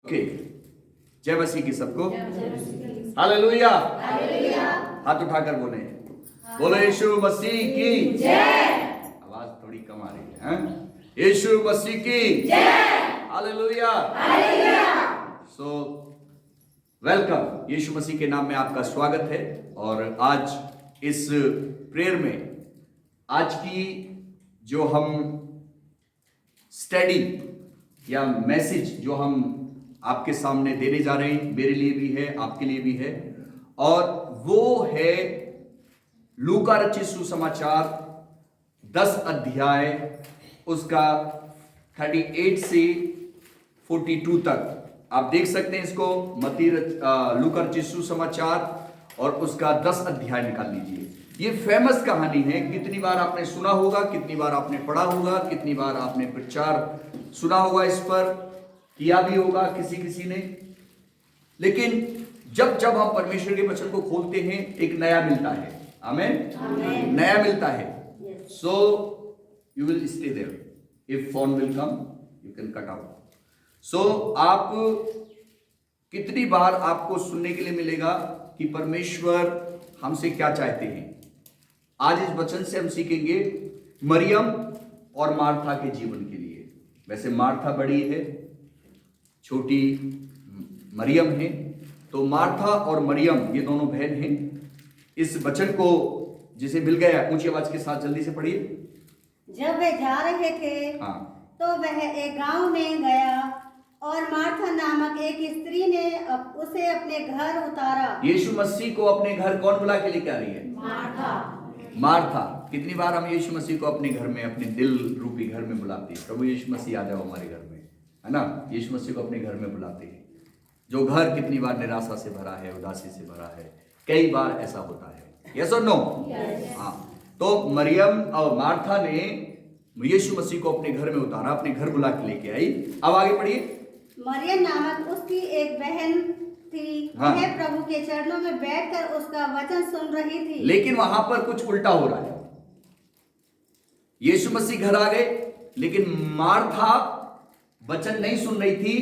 Okay, जय मसीह की सबको। हालेलुया। हाथ उठाकर बोले, बोलो यीशु मसीह की जय। आवाज थोड़ी कम आ रही है। यीशु मसीह की जय। हालेलुया। सो वेलकम, यीशु मसीह के नाम में आपका स्वागत है। और आज इस प्रेयर में आज की जो हम स्टडी या मैसेज जो हम आपके सामने देने जा रहे हैं, मेरे लिए भी है, आपके लिए भी है, और वो है लूका रचित सुसमाचार 10 अध्याय उसका 38 से 42 तक। आप देख सकते हैं इसको, लूका रचित सुसमाचार और उसका 10 अध्याय निकाल लीजिए। ये फेमस कहानी है, कितनी बार आपने सुना होगा, कितनी बार आपने पढ़ा होगा, कितनी बार आपने प्रचार सुना होगा, इस पर किया भी होगा किसी ने। लेकिन जब जब हम परमेश्वर के वचन को खोलते हैं, एक नया मिलता है। आमेन। नया मिलता है। So you will stay there. If phone will come you can cut out. So आप कितनी बार आपको सुनने के लिए मिलेगा कि परमेश्वर हमसे क्या चाहते हैं। आज इस वचन से हम सीखेंगे मरियम और मार्था के जीवन के लिए। वैसे मार्था बड़ी है, छोटी मरियम है, तो मार्था और मरियम ये दोनों बहन हैं। इस वचन को जिसे मिल गया, ऊंची आवाज के साथ जल्दी से पढ़िए। जब वे जा रहे थे तो वह एक गांव में गया और मार्था नामक एक स्त्री ने उसे अपने घर उतारा। यीशु मसीह को अपने घर कौन बुला के लेके आ रही है? मार्था। कितनी बार हम यीशु मसीह को अपने घर में, अपने दिल रूपी घर में बुलाते हैं, प्रभु यीशु मसीह आ जाओ हमारे घर में, है ना। यीशु मसीह को अपने घर में बुलाते हैं। जो घर कितनी बार निराशा से भरा है, उदासी से भरा है, कई बार ऐसा होता है। यस और नो? हाँ। तो मरियम और मार्था ने यीशु मसीह को अपने घर में उतारा, अपने घर बुला के लेके आई। अब आगे पढ़िए। मरियम नामक उसकी एक बहन थी, वह प्रभु के चरणों में बैठकर उसका वचन सुन रही थी। लेकिन वहां पर कुछ उल्टा हो रहा है। यीशु मसीह घर आ गए, लेकिन मार्था वचन नहीं सुन रही थी,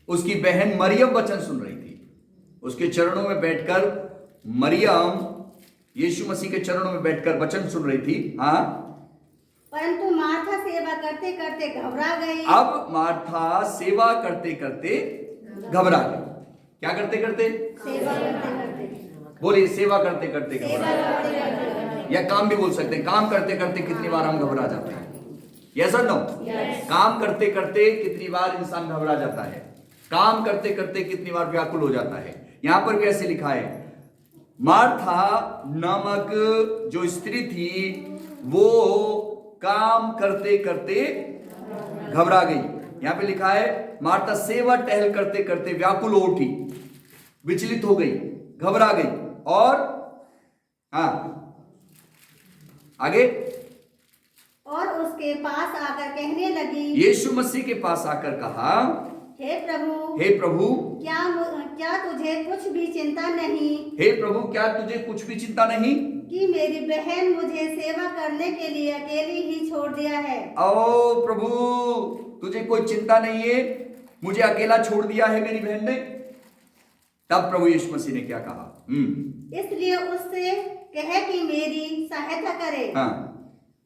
उसकी बहन मरियम वचन सुन रही थी। उसके चरणों में बैठकर मरियम यीशु मसीह के चरणों में बैठकर वचन सुन रही थी। हाँ, परंतु मार्था सेवा करते करते घबरा गई। अब मार्था सेवा करते करते घबरा गई। क्या करते करते? सेवा करते करते। बोलिए, सेवा करते करते घबरा। या काम भी बोल सकते हैं, काम करते करते कितनी बार हम घबरा जाते हैं। यस और नो? काम करते करते कितनी बार इंसान घबरा जाता है, काम करते करते कितनी बार व्याकुल हो जाता है। यहां पर भी ऐसे लिखा है, मार्था नामक जो स्त्री थी वो काम करते करते घबरा गई। यहां पे लिखा है, मार्था सेवा टहल करते करते व्याकुल हो उठी, विचलित हो गई, घबरा गई। और हाँ, आगे, और उसके पास आकर कहने लगी, यीशु मसीह के पास आकर कहा, हे प्रभु, हे प्रभु, क्या तुझे कुछ भी चिंता नहीं? हे प्रभु, क्या तुझे कुछ भी चिंता नहीं कि मेरी बहन मुझे सेवा करने के लिए अकेली ही छोड़ दिया है? ओ प्रभु, तुझे कोई चिंता नहीं है, मुझे अकेला छोड़ दिया है मेरी बहन ने। तब प्रभु यीशु मसीह ने क्या कहा? इसलिए उससे कहे कि मेरी सहायता करे। हाँ।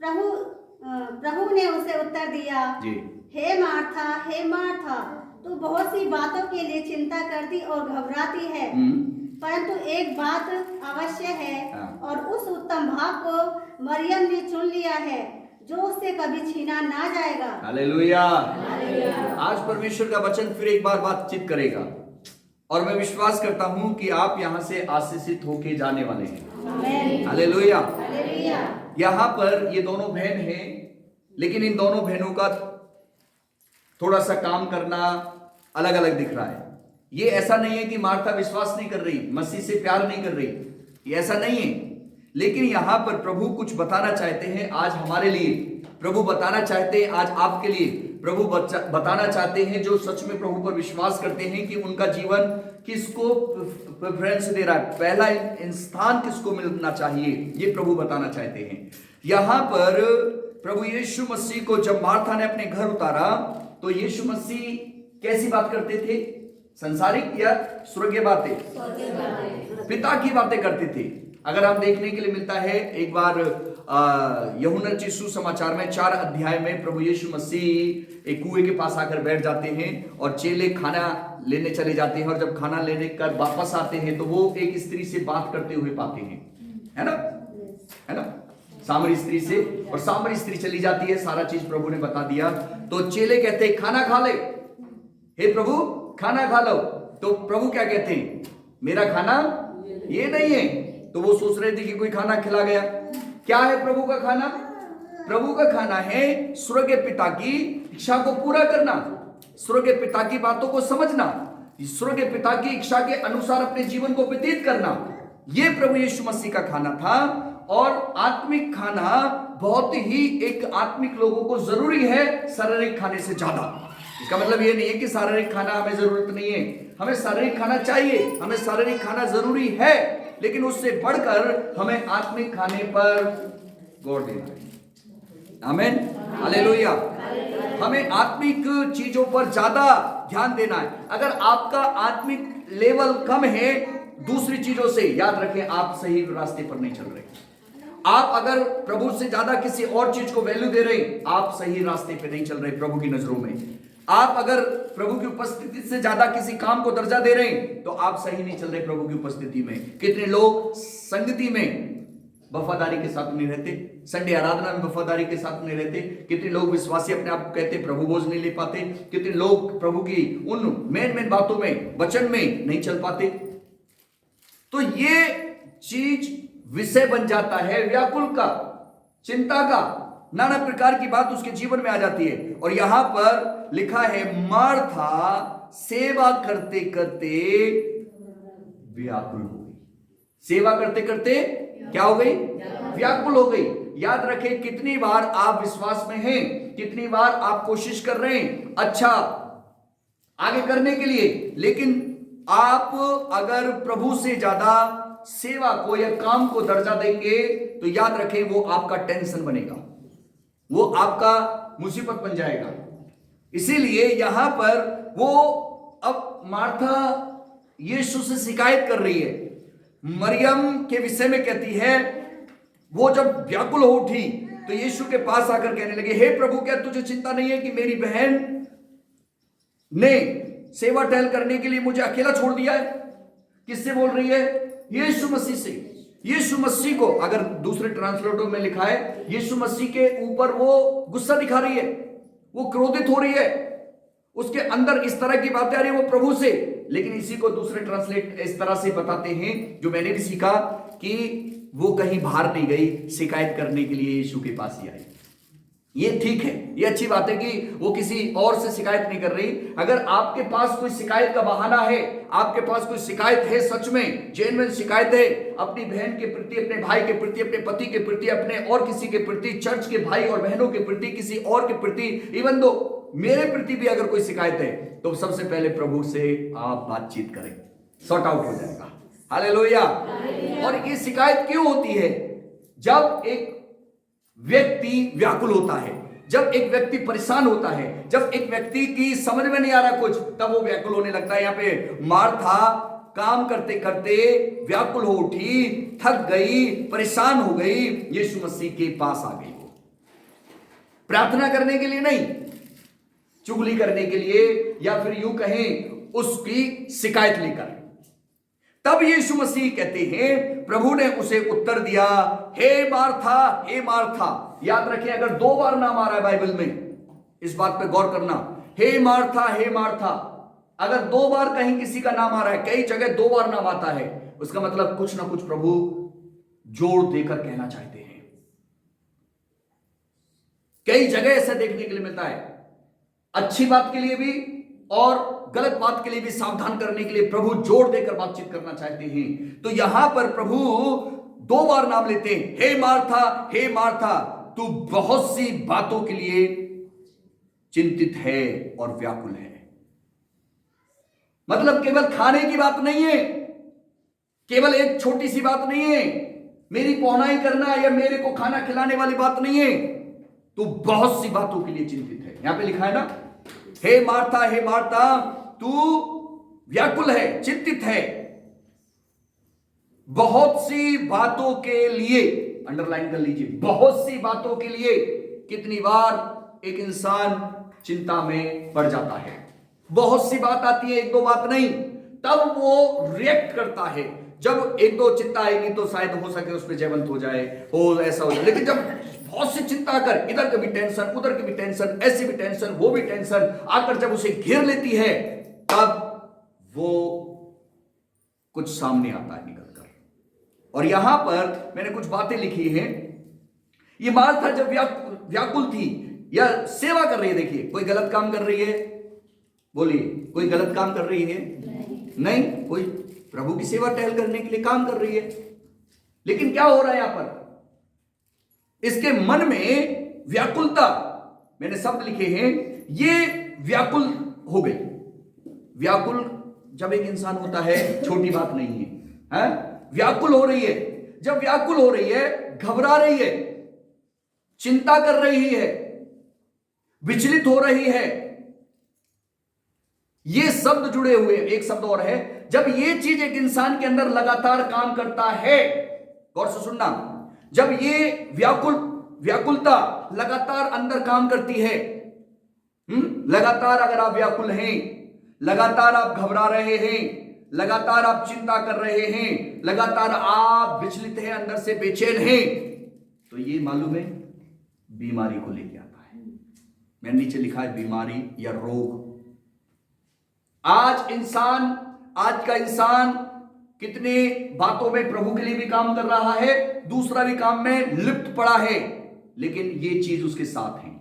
प्रभु ने उसे उत्तर दिया, जी। हे मार्था, तू बहुत सी बातों के लिए चिंता करती और घबराती है, परंतु एक बात अवश्य है, और उस उत्तम भाग को मरियम ने चुन लिया है, जो उससे कभी छीना ना जाएगा। हालेलुया। आज परमेश्वर का वचन फिर एक बार बातचीत करेगा, और मैं विश्वास करता हूं कि आप यहां से आशीषित होके जाने वाले हैं। हालेलुया। यहां पर ये दोनों बहन हैं, लेकिन इन दोनों बहनों का थोड़ा सा काम करना अलग अलग दिख रहा है। ये ऐसा नहीं है कि मार्था विश्वास नहीं कर रही, मसीह से प्यार नहीं कर रही, ये ऐसा नहीं है। लेकिन यहां पर प्रभु कुछ बताना चाहते हैं आज हमारे लिए। प्रभु बताना चाहते हैं आज आपके लिए। प्रभु बताना चाहते हैं जो सच में प्रभु पर विश्वास करते हैं कि उनका जीवन किसको प्रेफरेंस दे रहा है, पहला स्थान किसको मिलना चाहिए, ये प्रभु बताना चाहते हैं। यहां पर प्रभु यीशु मसीह को जब मार्था ने अपने घर उतारा तो यीशु मसीह कैसी बात करते थे? संसारिक या स्वर्गीय बातें? पिता की बातें करते थे। अगर हम देखने के लिए मिलता है, एक बार यूहन्ना रचित सुसमाचार में 4 अध्याय में प्रभु यीशु मसीह एक कुएं के पास आकर बैठ जाते हैं और चेले खाना लेने चले जाते हैं, और जब खाना लेने कर वापस आते हैं तो वो एक स्त्री से बात करते हुए पाते हैं, है ना, सामरी स्त्री से। और सामरी स्त्री चली जाती है, सारा चीज प्रभु ने बता दिया। तो चेले कहते हैं खाना खा ले, हे प्रभु खाना खा लो। तो प्रभु क्या कहते हैं? मेरा खाना ये नहीं है। तो वो सोच रहे थे कि कोई खाना खिला गया। क्या है प्रभु का खाना? प्रभु का खाना है स्वर्गीय पिता की इच्छा को पूरा करना, स्वर्गीय पिता की बातों को समझना, स्वर्गीय पिता की इच्छा के अनुसार अपने जीवन को व्यतीत करना। यह प्रभु यीशु मसीह का खाना था। और आत्मिक खाना बहुत ही एक आत्मिक लोगों को जरूरी है शारीरिक खाने से ज्यादा। इसका मतलब ये नहीं है कि शारीरिक खाना हमें जरूरत नहीं है, हमें शारीरिक खाना चाहिए, हमें शारीरिक खाना जरूरी है, लेकिन उससे बढ़कर हमें आत्मिक खाने पर गौर देना है। आमीन, हालेलुया। हमें आत्मिक चीजों पर ज्यादा ध्यान देना है। अगर आपका आत्मिक लेवल कम है दूसरी चीजों से, याद रखें आप सही रास्ते पर नहीं चल रहे। आप अगर प्रभु से ज्यादा किसी और चीज को वैल्यू दे रहे, आप सही रास्ते पे नहीं चल रहे प्रभु की नजरों में। आप अगर प्रभु की उपस्थिति से ज्यादा किसी काम को दर्जा दे रहे हैं तो आप सही नहीं चल रहे प्रभु की उपस्थिति में। कितने लोग संगति में वफादारी के साथ नहीं रहते, संडे आराधना में वफादारी के साथ नहीं रहते। कितने लोग विश्वासी अपने आप को कहते प्रभु बोझ नहीं ले पाते। कितने लोग प्रभु की उन मेन बातों में, वचन में नहीं चल पाते। तो ये चीज विषय बन जाता है व्याकुल का, चिंता का, नाना प्रकार की बात उसके जीवन में आ जाती है। और यहां पर लिखा है मार्था सेवा करते करते व्याकुल हो गई। सेवा करते करते क्या हो गई? व्याकुल हो गई। याद रखें, कितनी बार आप विश्वास में हैं, कितनी बार आप कोशिश कर रहे हैं अच्छा आगे करने के लिए, लेकिन आप अगर प्रभु से ज्यादा सेवा को या काम को दर्जा देंगे तो याद रखें वो आपका टेंशन बनेगा, वो आपका मुसीबत बन जाएगा। इसीलिए यहां पर वो अब मार्था यीशु से शिकायत कर रही है। मरियम के विषय में कहती है वो जब व्याकुल हो उठी तो यीशु के पास आकर कहने लगे, हे प्रभु क्या तुझे चिंता नहीं है कि मेरी बहन ने सेवा टहल करने के लिए मुझे अकेला छोड़ दिया है? किससे बोल रही है? यीशु मसीह से। यीशु मसीह को, अगर दूसरे ट्रांसलेटर में लिखा है यीशु मसीह के ऊपर वो गुस्सा दिखा रही है, वो क्रोधित हो रही है, उसके अंदर इस तरह की बातें आ रही है वो प्रभु से। लेकिन इसी को दूसरे ट्रांसलेट इस तरह से बताते हैं, जो मैंने भी सीखा, कि वो कहीं बाहर नहीं गई, शिकायत करने के लिए यीशु के पास ही आई। ये ठीक है, ये अच्छी बात है कि वो किसी और से शिकायत नहीं कर रही। अगर आपके पास कोई शिकायत का बहाना है, आपके पास कोई शिकायत है, सच में जेन्युइन शिकायत है अपनी बहन के प्रति, अपने भाई के प्रति, अपने पति के प्रति, अपने और किसी के प्रति, चर्च के भाई और बहनों के प्रति, किसी और के प्रति, इवन दो मेरे प्रति भी अगर कोई शिकायत है, तो सबसे पहले प्रभु से आप बातचीत करें, सॉर्ट आउट हो जाएगा। हालेलुया। और ये शिकायत क्यों होती है? जब एक व्यक्ति व्याकुल होता है, जब एक व्यक्ति परेशान होता है, जब एक व्यक्ति की समझ में नहीं आ रहा कुछ, तब वो व्याकुल होने लगता है। यहां पे मार्था काम करते करते व्याकुल हो उठी, थक गई, परेशान हो गई, यीशु मसीह के पास आ गई। प्रार्थना करने के लिए नहीं, चुगली करने के लिए, या फिर यूं कहें उसकी शिकायत लेकर। तब यीशु मसीह कहते हैं, प्रभु ने उसे उत्तर दिया, हे मार्था, हे मार्था। याद रखें, अगर 2 बार नाम आ रहा है बाइबल में, इस बात पे गौर करना, हे मार्था, हे मार्था। अगर 2 बार कहीं किसी का नाम आ रहा है, कई जगह 2 बार नाम आता है, उसका मतलब कुछ ना कुछ प्रभु जोड़ देकर कहना चाहते हैं। कई जगह ऐसा देखने के लिए मिलता है, अच्छी बात के लिए भी और गलत बात के लिए भी सावधान करने के लिए प्रभु जोड़ देकर बातचीत करना चाहते हैं। तो यहां पर प्रभु 2 बार नाम लेते हैं, हे मार्था, हे मार्था, तू बहुत सी बातों के लिए चिंतित है और व्याकुल है। मतलब केवल खाने की बात नहीं है, केवल एक छोटी सी बात नहीं है, मेरी पौनाई करना या मेरे को खाना खिलाने वाली बात नहीं है, तू बहुत सी बातों के लिए चिंतित है। यहां पे लिखा है ना, हे मार्था तू व्याकुल है, चिंतित है बहुत सी बातों के लिए। अंडरलाइन कर लीजिए, बहुत सी बातों के लिए। कितनी बार एक इंसान चिंता में पड़ जाता है, बहुत सी बात आती है, एक दो बात नहीं, तब वो रिएक्ट करता है। जब एक दो चिंता आएगी तो शायद हो सके उस पर जयवंत हो जाए, हो ऐसा हो जाए। लेकिन जब बहुत सी चिंता आकर, इधर की भी टेंशन, उधर की भी टेंशन, ऐसी भी टेंशन, वो भी टेंशन आकर जब उसे घेर लेती है, तब वो कुछ सामने आता है निकलकर। और यहां पर मैंने कुछ बातें लिखी हैं। ये मार्था जब व्याकुल थी या सेवा कर रही है, देखिए कोई गलत काम कर रही है, बोलिए कोई गलत काम कर रही है? नहीं, कोई प्रभु की सेवा टहल करने के लिए काम कर रही है। लेकिन क्या हो रहा है यहां पर? इसके मन में व्याकुलता, मैंने शब्द लिखे हैं, ये व्याकुल हो गई। व्याकुल जब एक इंसान होता है, छोटी बात नहीं है, व्याकुल हो रही है। जब व्याकुल हो रही है, घबरा रही है, चिंता कर रही है, विचलित हो रही है, ये शब्द जुड़े हुए। एक शब्द और है, जब ये चीज एक इंसान के अंदर लगातार काम करता है, गौर से सुनना, जब ये व्याकुलता लगातार अंदर काम करती है, लगातार अगर आप व्याकुल हैं, लगातार आप घबरा रहे हैं, लगातार आप चिंता कर रहे हैं, लगातार आप विचलित हैं, अंदर से बेचैन हैं, तो ये मालूम है बीमारी को लेके आता है। मैंने नीचे लिखा है बीमारी या रोग। आज का इंसान कितने बातों में प्रभु के लिए भी काम कर रहा है, दूसरा भी काम में लिप्त पड़ा है, लेकिन ये चीज उसके साथ है।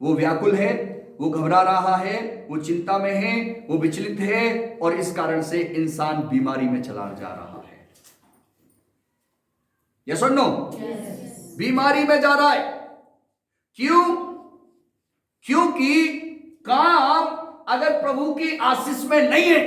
वो व्याकुल है, वो घबरा रहा है, वो चिंता में है, वो विचलित है, और इस कारण से इंसान बीमारी में चला जा रहा है। यस और नो? बीमारी में जा रहा है। क्यों? क्योंकि काम अगर प्रभु की आशीष में नहीं है,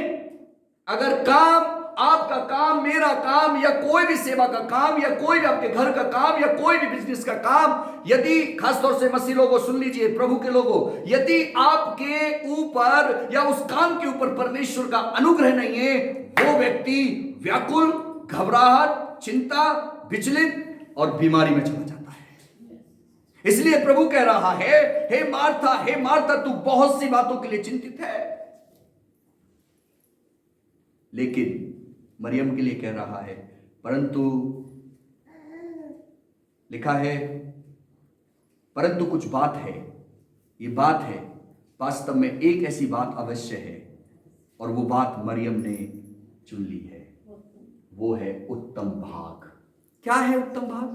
अगर काम, आपका काम, मेरा काम, या कोई भी सेवा का काम, या कोई भी आपके घर का काम, या कोई भी बिजनेस का काम, यदि खासतौर से मसीह लोगों सुन लीजिए, प्रभु के लोगों, यदि आपके ऊपर या उस काम के ऊपर परमेश्वर का अनुग्रह नहीं है, वो व्यक्ति व्याकुल, घबराहट, चिंता, विचलित और बीमारी में चला जाता है। इसलिए प्रभु कह रहा है, हे मार्था तू बहुत सी बातों के लिए चिंतित है, लेकिन मरियम के लिए कह रहा है, परंतु लिखा है, परंतु कुछ बात है, ये बात है, वास्तव में एक ऐसी बात अवश्य है, और वो बात मरियम ने चुन ली है, वो है उत्तम भाग। क्या है उत्तम भाग?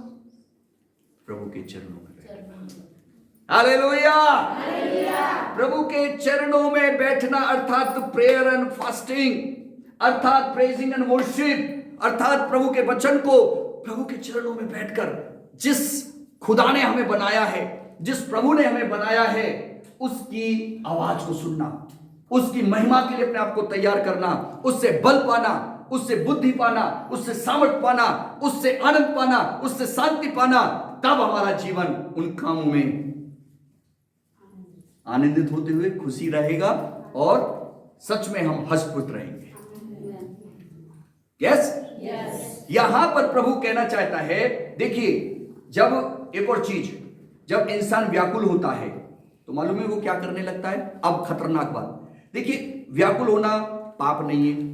प्रभु के चरणों में बैठना। हालेलुया! प्रभु के चरणों में बैठना अर्थात प्रेयर एंड फास्टिंग, अर्थात प्रेजिंग एंड वर्शिप, अर्थात प्रभु के वचन को, प्रभु के चरणों में बैठकर जिस खुदा ने हमें बनाया है, जिस प्रभु ने हमें बनाया है, उसकी आवाज को सुनना, उसकी महिमा के लिए अपने आप को तैयार करना, उससे बल पाना, उससे बुद्धि पाना, उससे सामर्थ पाना, उससे आनंद पाना, उससे शांति पाना, तब हमारा जीवन उन कामों में आनंदित होते हुए खुशी रहेगा, और सच में हम हर्षपुत रहेंगे। यस? यहां पर प्रभु कहना चाहता है, देखिए, जब एक और चीज, जब इंसान व्याकुल होता है तो मालूम है वो क्या करने लगता है। अब खतरनाक बात देखिए, व्याकुल होना पाप नहीं है,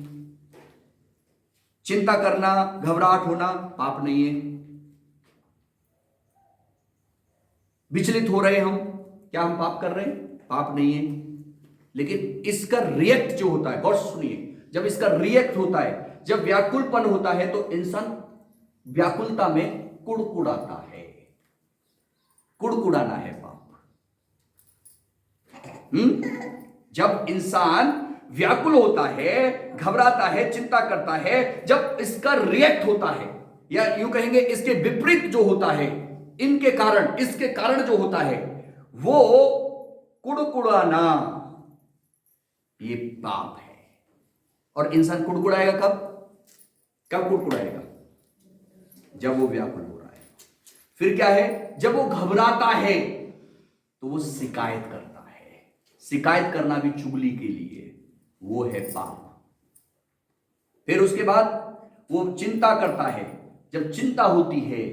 चिंता करना, घबराहट होना पाप नहीं है, विचलित हो रहे हम, क्या हम पाप कर रहे हैं? पाप नहीं है। लेकिन इसका रिएक्ट जो होता है, गौर से सुनिए, जब इसका रिएक्ट होता है, जब व्याकुलपन होता है, तो इंसान व्याकुलता में कुड़कुड़ाता है। कुड़कुड़ाना है पाप। जब इंसान व्याकुल होता है, घबराता है, चिंता करता है, जब इसका रिएक्ट होता है, या यूं कहेंगे इसके विपरीत जो होता है, इनके कारण, इसके कारण जो होता है, वो कुड़कुड़ाना, ये पाप है। और इंसान कुड़कुड़ाएगा कब? कब कुड़कुड़ाएगा? जब वो व्याकुल हो रहा है। फिर क्या है? जब वो घबराता है तो वो शिकायत करता है। शिकायत करना भी चुगली के लिए, वो है पाप। फिर उसके बाद वो चिंता करता है, जब चिंता होती है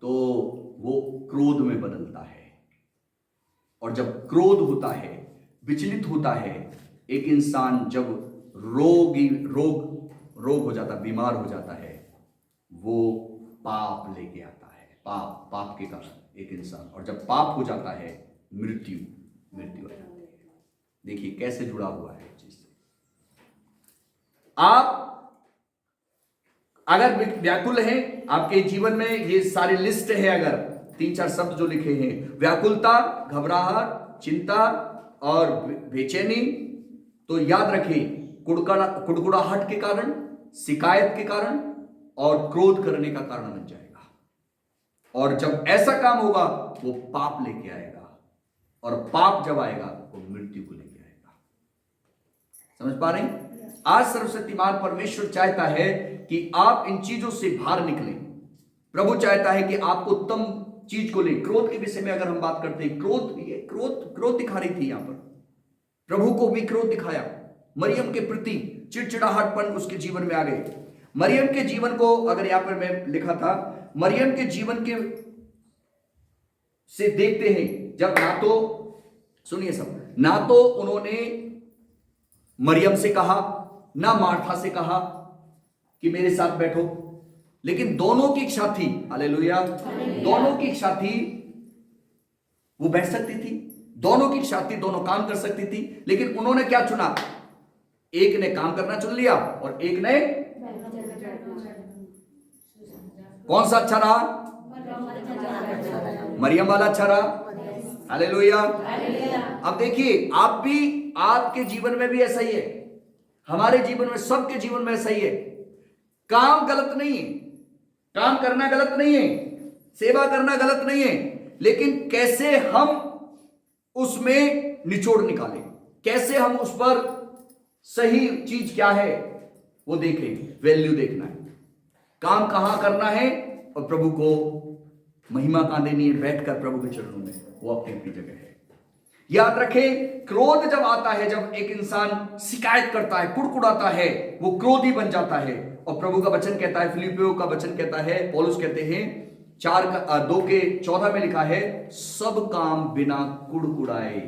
तो वो क्रोध में बदलता है, और जब क्रोध होता है, विचलित होता है, एक इंसान जब रोग हो जाता, बीमार हो जाता है, वो पाप लेके आता है। पाप के कारण एक इंसान, और जब पाप हो जाता है मृत्यु हो जाती है। देखिए कैसे जुड़ा हुआ है इस चीज से। आप अगर व्याकुल हैं, आपके जीवन में ये सारी लिस्ट है, अगर 3-4 शब्द जो लिखे हैं, व्याकुलता, घबराहट, चिंता और बेचैनी, तो याद रखें कुड़कुड़ाहट के कारण, शिकायत के कारण और क्रोध करने का कारण बन जाएगा। और जब ऐसा काम होगा वो पाप लेके आएगा, और पाप जब आएगा वो मृत्यु को लेके आएगा। समझ पा रहे हैं? आज सर्वशक्तिमान परमेश्वर चाहता है कि आप इन चीजों से बाहर निकलें। प्रभु चाहता है कि आप उत्तम चीज को लें। क्रोध के विषय में अगर हम बात करते हैं, क्रोध दिखा रही थी यहां पर, प्रभु को भी क्रोध दिखाया। मरियम के प्रति चिड़चिड़ाहटपन उसके जीवन में आ गई। मरियम के जीवन को अगर यहां पर मैं लिखा था, मरियम के जीवन के से देखते हैं, जब ना तो सुनिए सब, ना तो उन्होंने मरियम से कहा, ना मार्था से कहा कि मेरे साथ बैठो, लेकिन दोनों की इच्छा थी, हालेलुया, दोनों की इच्छा थी, वो बैठ सकती थी, दोनों की इच्छा थी, दोनों काम कर सकती थी, लेकिन उन्होंने क्या चुना? एक ने काम करना चुन लिया और एक ने, कौन सा अच्छा रहा? मरियम वाला अच्छा रहा। हालेलुया। अब देखिए, आप भी, आपके जीवन में भी ऐसा ही है, हमारे जीवन में, सबके जीवन में ऐसा ही है। काम गलत नहीं है, काम करना गलत नहीं है, सेवा करना गलत नहीं है, लेकिन कैसे हम उसमें निचोड़ निकालें, कैसे हम उस पर सही चीज क्या है वो देखें, वैल्यू देखना है, काम कहां करना है, और प्रभु को महिमा कहां देनी है, बैठकर प्रभु के चरणों में, वो अपनी अपनी जगह है। याद रखें, क्रोध जब आता है, जब एक इंसान शिकायत करता है, कुड़कुड़ाता है, वो क्रोधी बन जाता है। और प्रभु का वचन कहता है, फिलिपियों का वचन कहता है, पौलुस कहते हैं 2:14 में लिखा है, सब काम बिना कुड़कुड़ाए,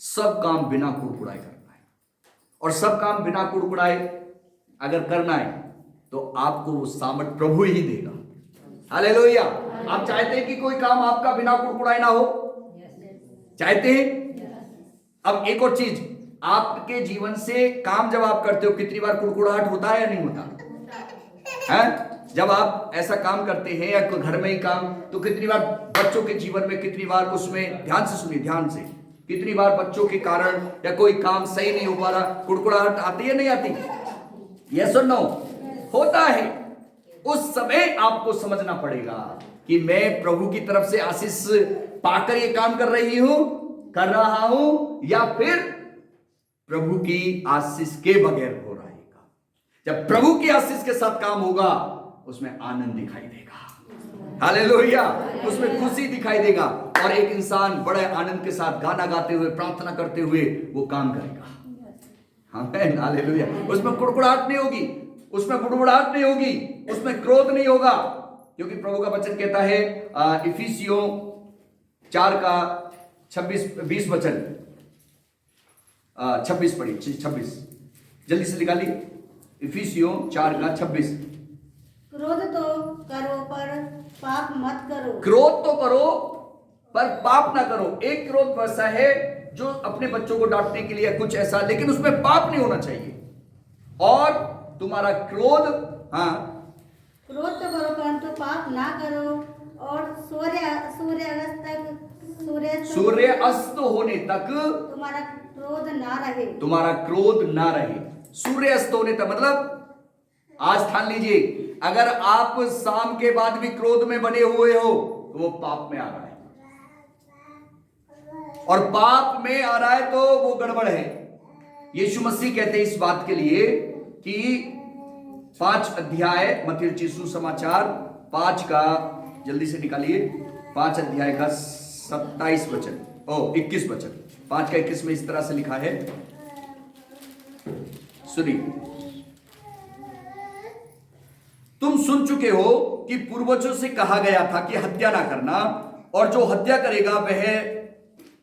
सब काम बिना कुड़कुड़ाए करना है। और सब काम बिना कुड़कुड़ाए अगर करना है तो आपको वो सामर्थ प्रभु ही देगा। हालेलुया। आप चाहते हैं कि कोई काम आपका बिना कुड़कुड़ाए ना हो? चाहते हैं? अब एक और चीज, आपके जीवन से काम जब आप करते हो, कितनी बार कुड़कुड़ाहट होता है या नहीं होता है? जब आप ऐसा काम करते हैं या कोई घर में ही काम, तो कितनी बार बच्चों के जीवन में, कितनी बार उसमें, ध्यान से सुनिए, ध्यान से, कितनी बार बच्चों के कारण या कोई काम सही नहीं हो पा रहा, कुड़कुड़ाहट आती है नहीं आती? यस और नो? होता है। उस समय आपको समझना पड़ेगा कि मैं प्रभु की तरफ से आशीष पाकर ये काम कर रहा हूं, या फिर प्रभु की आशीष के बगैर हो रहा है काम। जब प्रभु की आशीष के साथ काम होगा, उसमें आनंद दिखाई देगा। हालेलुया। उसमें खुशी दिखाई देगा, और एक इंसान बड़े आनंद के साथ गाना गाते हुए, प्रार्थना करते हुए वो काम करेगा। आमीन, हालेलुया। उसमें कुड़कुड़ाहट नहीं होगी, उसमें बुड़बुड़ाहट नहीं होगी, उसमें क्रोध नहीं होगा, क्योंकि प्रभु का वचन कहता है, इफिसियों 4:26-20 वचन, 26 पढ़िए, 26 जल्दी से निकालिए। इफिसियों 4:26। क्रोध तो करो पर पाप मत करो। क्रोध तो करो पर पाप ना करो। एक क्रोध वैसा है जो अपने बच्चों को डांटने के लिए कुछ ऐसा, लेकिन उसमें पाप नहीं होना चाहिए। और तुम्हारा क्रोध, क्रोध तो करो परंतु पाप ना करो, और सूर्य अस्त होने तक तुम्हारा क्रोध ना रहे। तुम्हारा क्रोध ना रहे। सूर्य अस्त होने तक मतलब, आज ठान लीजिए, अगर आप शाम के बाद भी क्रोध में बने हुए हो तो वो पाप में आ रहा है, और पाप में आ रहा है तो वो गड़बड़ है। यीशु मसीह कहते हैं इस बात के लिए कि 5 अध्याय मत्ती रचित सुसमाचार 5 का, जल्दी से निकालिए, 5 अध्याय का 27 वचन। 21 वचन, 5 का 21 में इस तरह से लिखा है, सुनिए। तुम सुन चुके हो कि पूर्वजों से कहा गया था कि हत्या ना करना, और जो हत्या करेगा वह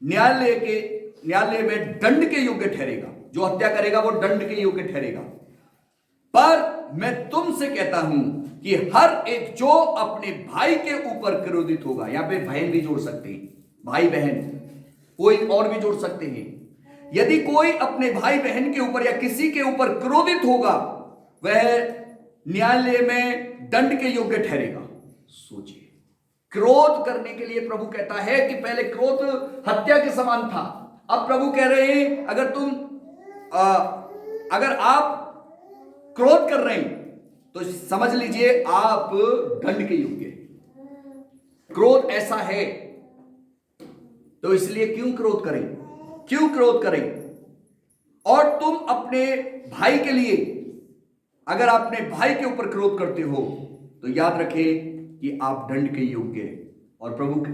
न्यायालय में दंड के योग्य ठहरेगा। जो हत्या करेगा वो दंड के योग्य ठहरेगा। पर मैं तुमसे कहता हूं कि हर एक जो अपने भाई के ऊपर क्रोधित होगा, यहां पे बहन भी जोड़ सकते हैं, भाई बहन कोई और भी जोड़ सकते हैं, यदि कोई अपने भाई बहन के ऊपर या किसी के ऊपर क्रोधित होगा वह न्यायालय में दंड के योग्य ठहरेगा। सोचिए, क्रोध करने के लिए प्रभु कहता है कि पहले क्रोध हत्या के समान था, अब प्रभु कह रहे हैं अगर आप क्रोध कर रहे हैं तो समझ लीजिए आप दंड के योग्य हैं। क्रोध ऐसा है तो इसलिए क्यों क्रोध करें। और तुम अपने भाई के लिए, अगर अपने भाई के ऊपर क्रोध करते हो तो याद रखें कि आप दंड के योग्य हैं। और प्रभु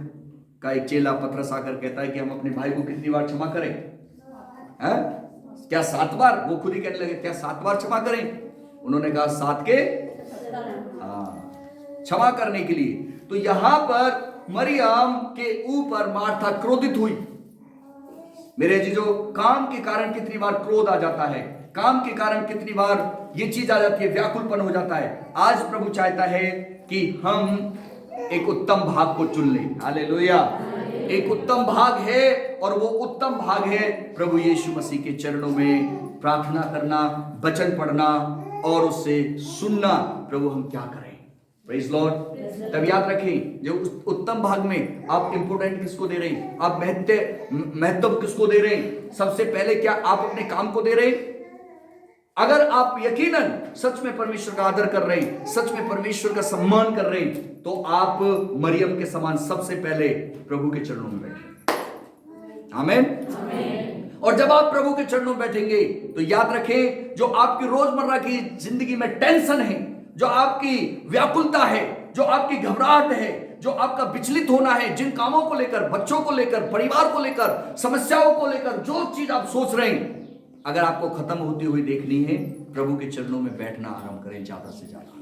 का एक चेला पतरस आकर कहता है कि हम अपने भाई को कितनी बार क्षमा करें? क्या 7 बार? वो खुद ही कहने लगे, क्या 7 बार क्षमा करें? उन्होंने कहा 7 के क्षमा करने के लिए। तो यहां पर मरियम के ऊपर मार्था क्रोधित हुई। मेरे जीजो, काम के कारण कितनी बार क्रोध आ जाता है, काम के कारण कितनी बार ये चीज आ जाती है, व्याकुलपन हो जाता है। आज प्रभु चाहता है कि हम एक उत्तम भाग को चुन लें। हालेलुया। एक उत्तम भाग है, और वो उत्तम भाग है प्रभु यीशु मसीह के चरणों में प्रार्थना करना, वचन पढ़ना और उससे सुनना। प्रभु हम क्या करें? Praise Lord. तब याद रखें, जो उत्तम भाग में आप इंपोर्टेंट किसको दे रहे हैं, आप महत्व किसको दे रहे हैं? सबसे पहले क्या आप अपने काम को दे रहे हैं? अगर आप यकीनन सच में परमेश्वर का आदर कर रहे हैं, सच में परमेश्वर का सम्मान कर रहे हैं, तो आप मरियम के समान सबसे पहले प्रभु के चरणों में बैठें। आमीन। और जब आप प्रभु के चरणों में बैठेंगे तो याद रखें, जो आपकी रोजमर्रा की जिंदगी में टेंशन है, जो आपकी व्याकुलता है, जो आपकी घबराहट है, जो आपका विचलित होना है, जिन कामों को लेकर, बच्चों को लेकर, परिवार को लेकर, समस्याओं को लेकर, जो चीज आप सोच रहे हैं, अगर आपको खत्म होती हुई देखनी है, प्रभु के चरणों में बैठना आरंभ करें ज्यादा से ज्यादा।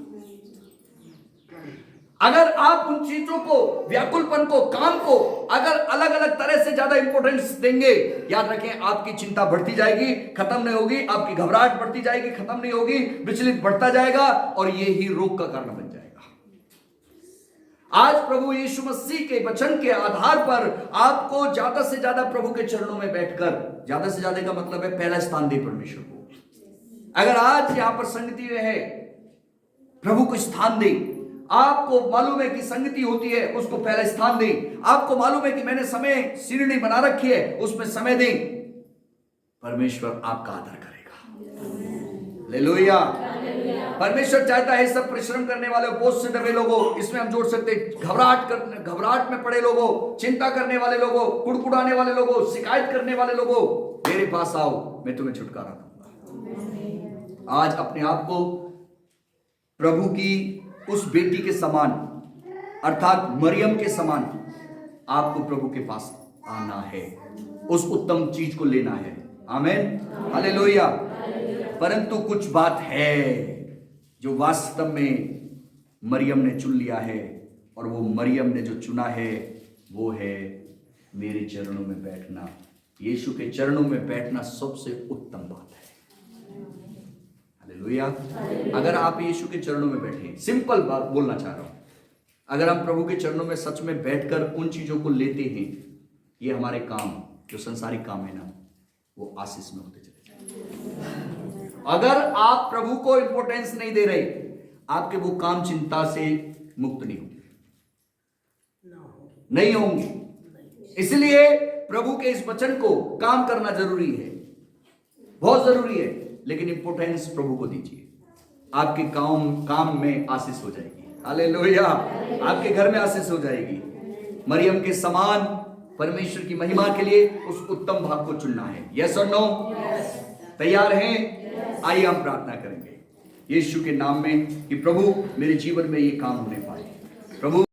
अगर आप उन चीजों को, व्याकुलपन को, काम को अगर अलग अलग तरह से ज्यादा इंपॉर्टेंस देंगे, याद रखें आपकी चिंता बढ़ती जाएगी, खत्म नहीं होगी, आपकी घबराहट बढ़ती जाएगी, खत्म नहीं होगी, विचलित बढ़ता जाएगा, और ये ही रोग का कारण बन जाएगा। आज प्रभु यीशु मसीह के वचन के आधार पर आपको ज्यादा से ज्यादा प्रभु के चरणों में बैठकर, ज्यादा से ज्यादा का मतलब है पहला स्थान दे परमेश्वर को। अगर आज यहां पर संगति में है, प्रभु को स्थान दे। आपको मालूम है कि संगति होती है, उसको पहला स्थान दें। आपको मालूम है कि मैंने समय सीढ़ी बना रखी है, उसमें समय दें। परमेश्वर आपका आदर करेगा। हालेलुया। परमेश्वर चाहता है सब परिश्रम करने वाले, बोझ से दबे लोगों, इसमें हम जोड़ सकते हैं घबराहट में पड़े लोगों, चिंता करने वाले लोगों, कुड़कुड़ाने वाले लोगों, शिकायत करने वाले लोगों, मेरे पास आओ, मैं तुम्हें छुटकारा दूंगा। आज अपने आप को प्रभु की उस बेटी के समान, अर्थात मरियम के समान आपको प्रभु के पास आना है, उस उत्तम चीज को लेना है। आमीन। हालेलुया। परंतु कुछ बात है जो वास्तव में मरियम ने चुन लिया है, और वो मरियम ने जो चुना है वो है मेरे चरणों में बैठना। यीशु के चरणों में बैठना सबसे उत्तम बात है। हालेलुया। अगर आप यीशु के चरणों में बैठे, सिंपल बात बोलना चाह रहा हूं, अगर हम प्रभु के चरणों में सच में बैठकर उन चीजों को लेते हैं, ये हमारे काम, जो संसारिक काम है ना, वो आशीष में होते चले जाएंगे। अगर आप प्रभु को इंपॉर्टेंस नहीं दे रहे, आपके वो काम चिंता से मुक्त नहीं होंगे। इसलिए प्रभु के इस वचन को काम करना जरूरी है, बहुत जरूरी है, लेकिन इंपॉर्टेंस प्रभु को दीजिए। आपके काम में आशीष हो जाएगी। हालेलुया। आपके घर में आशीष हो जाएगी। मरियम के समान परमेश्वर की महिमा के लिए उस उत्तम भाग को चुनना है। यस और नो? तैयार हैं? आइए हम प्रार्थना करेंगे यीशु के नाम में कि प्रभु मेरे जीवन में ये काम होने पाए। प्रभु